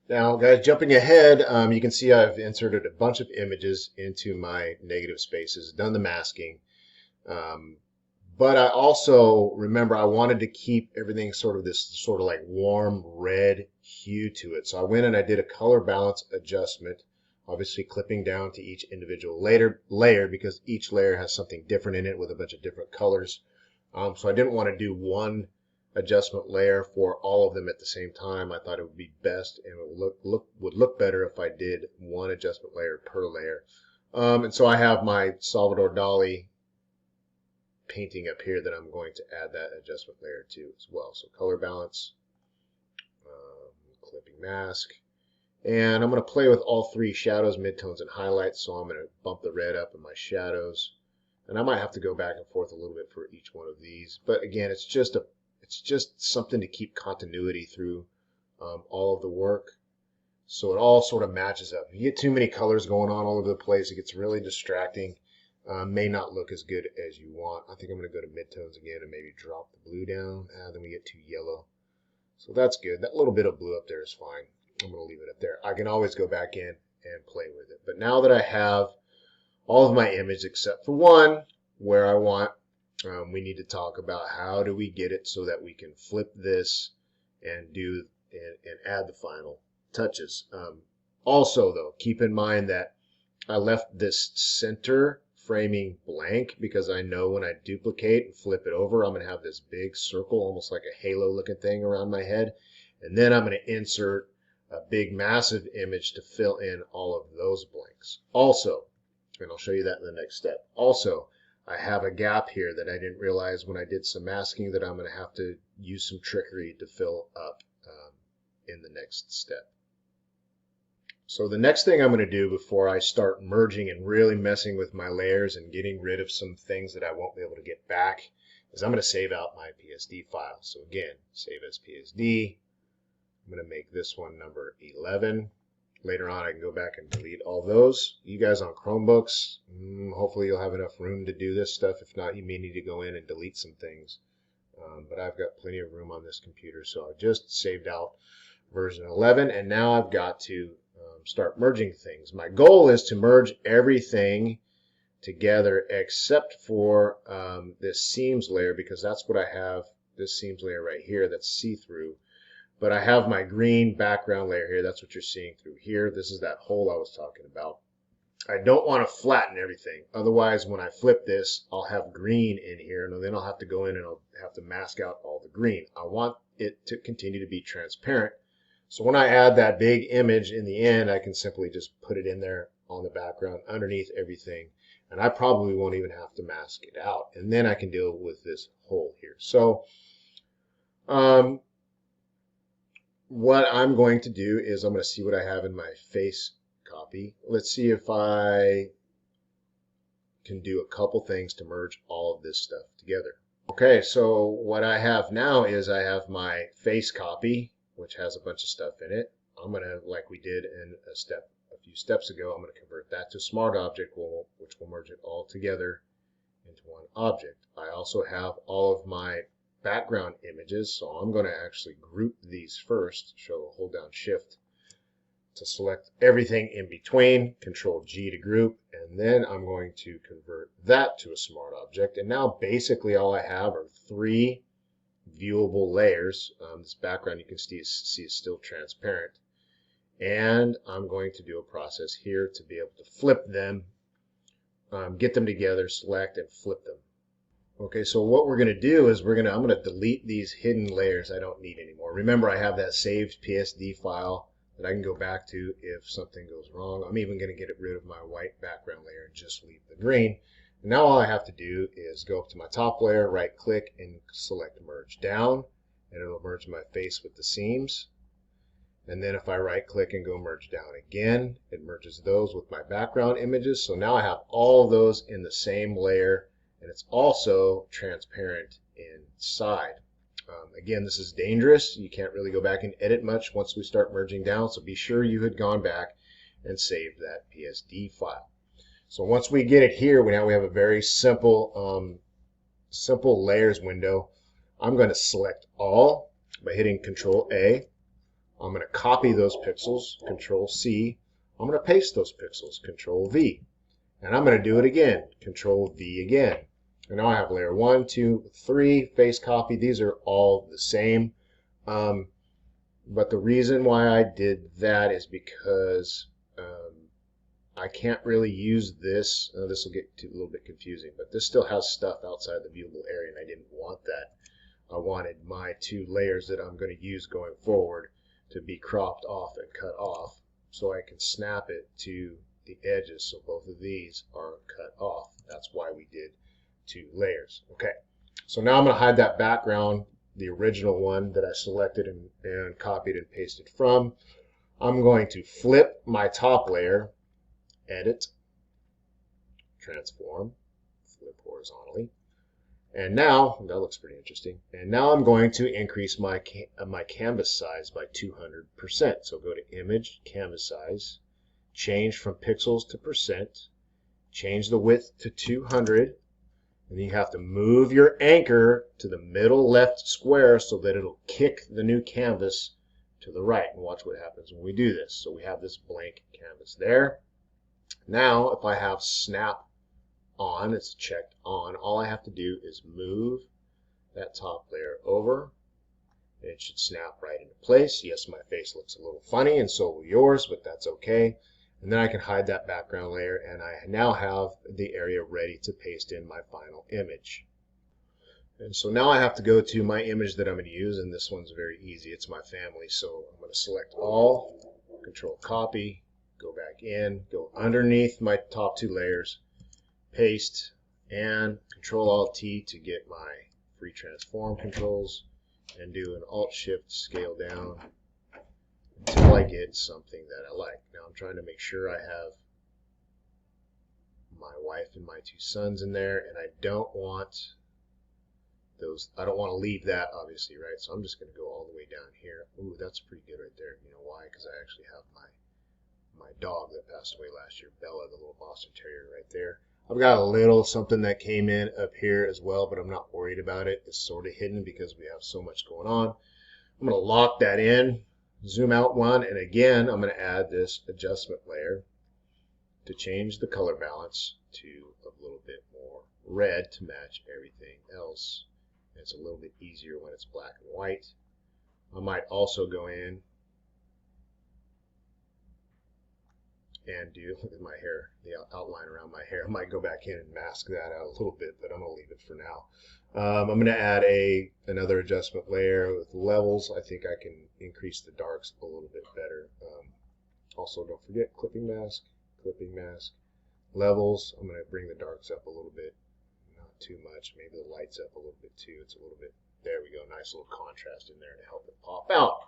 Now, guys, jumping ahead, you can see I've inserted a bunch of images into my negative spaces, done the masking. Um, but I also remember I wanted to keep everything sort of this sort of like warm red hue to it. So I went and I did a color balance adjustment, obviously clipping down to each individual layer because each layer has something different in it with a bunch of different colors. So I didn't want to do one adjustment layer for all of them at the same time. I thought it would be best and it would look better if I did one adjustment layer per layer. And so I have my Salvador Dali painting up here that I'm going to add that adjustment layer to as well. So color balance, clipping mask, and I'm going to play with all three shadows, midtones, and highlights. So I'm going to bump the red up in my shadows, and I might have to go back and forth a little bit for each one of these. But again, it's just something to keep continuity through all of the work. So it all sort of matches up. If you get too many colors going on all over the place, it gets really distracting. May not look as good as you want. I think I'm going to go to midtones again and maybe drop the blue down. Then we get too yellow. So that's good. That little bit of blue up there is fine. I'm going to leave it up there. I can always go back in and play with it. But now that I have all of my images except for one where I want, we need to talk about how do we get it so that we can flip this and and add the final touches. Also, though, keep in mind that I left this center framing blank because I know when I duplicate and flip it over, I'm going to have this big circle, almost like a halo looking thing around my head. And then I'm going to insert a big massive image to fill in all of those blanks. Also, and I'll show you that in the next step. Also, I have a gap here that I didn't realize when I did some masking that I'm going to have to use some trickery to fill up in the next step. So the next thing I'm going to do before I start merging and really messing with my layers and getting rid of some things that I won't be able to get back is I'm going to save out my PSD file. So again, save as PSD. I'm going to make this one number 11. Later on I can go back and delete all those. You guys on Chromebooks, hopefully you'll have enough room to do this stuff. If not, you may need to go in and delete some things. But I've got plenty of room on this computer, so I just saved out version 11, and now I've got to start merging things. My goal is to merge everything together except for this seams layer, because that's what I have, this seams layer right here that's see-through. But I have my green background layer here. That's what you're seeing through here. This is that hole I was talking about. I don't want to flatten everything. Otherwise, when I flip this, I'll have green in here, and then I'll have to go in and I'll have to mask out all the green. I want it to continue to be transparent. So when I add that big image in the end, I can simply just put it in there on the background underneath everything. And I probably won't even have to mask it out. And then I can deal with this hole here. So what I'm going to do is I'm going to see what I have in my face copy. Let's see if I can do a couple things to merge all of this stuff together. Okay, so what I have now is I have my face copy, which has a bunch of stuff in it. I'm going to, like we did in a few steps ago, I'm going to convert that to Smart Object, which will merge it all together into one object. I also have all of my background images, so I'm going to actually group these first. Hold down Shift to select everything in between, Control G to group, and then I'm going to convert that to a Smart Object. And now basically all I have are three viewable layers. This background you can see is still transparent, and I'm going to do a process here to be able to flip them, get them together, select and flip them. Okay, so what we're going to do is I'm going to delete these hidden layers I don't need anymore. Remember, I have that saved PSD file that I can go back to if something goes wrong. I'm even going to get rid of my white background layer and just leave the green. And now all I have to do is go up to my top layer, right click, and select Merge Down, and it'll merge my face with the seams. And then if I right click and go Merge Down again, it merges those with my background images. So now I have all of those in the same layer, and it's also transparent inside. Again, this is dangerous. You can't really go back and edit much once we start merging down, so be sure you had gone back and saved that PSD file. So once we get it here, now we have a very simple layers window. I'm going to select all by hitting Control A. I'm going to copy those pixels, Control C. I'm going to paste those pixels, Control V. And I'm going to do it again, Control V again. And now I have layer 1, 2, 3, face copy. These are all the same. But the reason why I did that is because I can't really use this. This will get a little bit confusing, but this still has stuff outside the viewable area, and I didn't want that. I wanted my two layers that I'm going to use going forward to be cropped off and cut off so I can snap it to the edges, so both of these are cut off. That's why we did two layers. Okay, so now I'm going to hide that background, the original one that I selected and copied and pasted from. I'm going to flip my top layer, edit, transform, flip horizontally. And now, that looks pretty interesting. And now I'm going to increase my canvas size by 200%. So go to Image, Canvas Size, change from pixels to percent, change the width to 200, and you have to move your anchor to the middle left square so that it'll kick the new canvas to the right. And watch what happens when we do this. So we have this blank canvas there. Now, if I have snap on, it's checked on, all I have to do is move that top layer over, and it should snap right into place. Yes, my face looks a little funny, and so will yours, but that's okay. And then I can hide that background layer, and I now have the area ready to paste in my final image. And so now I have to go to my image that I'm going to use, and this one's very easy. It's my family, so I'm going to select all, Control Copy, go back in, go underneath my top two layers, paste, and Control Alt T to get my free transform controls, and do an Alt Shift scale down until I get something that I like. Now I'm trying to make sure I have my wife and my two sons in there, and I don't want to leave that, obviously, right? So I'm just going to go all the way down here. Ooh, that's pretty good right there. You know why? Because I actually have my dog that passed away last year, Bella, the little Boston Terrier, right there. I've got a little something that came in up here as well, but I'm not worried about it. It's sort of hidden because we have so much going on. I'm going to lock that in, zoom out one, and again, I'm going to add this adjustment layer to change the color balance to a little bit more red to match everything else. It's a little bit easier when it's black and white. I might also go in and do, look at my hair, the outline around my hair. I might go back in and mask that out a little bit, but I'm going to leave it for now. I'm going to add another adjustment layer with levels. I think I can increase the darks a little bit better. Also, don't forget clipping mask, levels. I'm going to bring the darks up a little bit, not too much. Maybe the lights up a little bit too. It's a little bit, there we go, nice little contrast in there to help it pop out.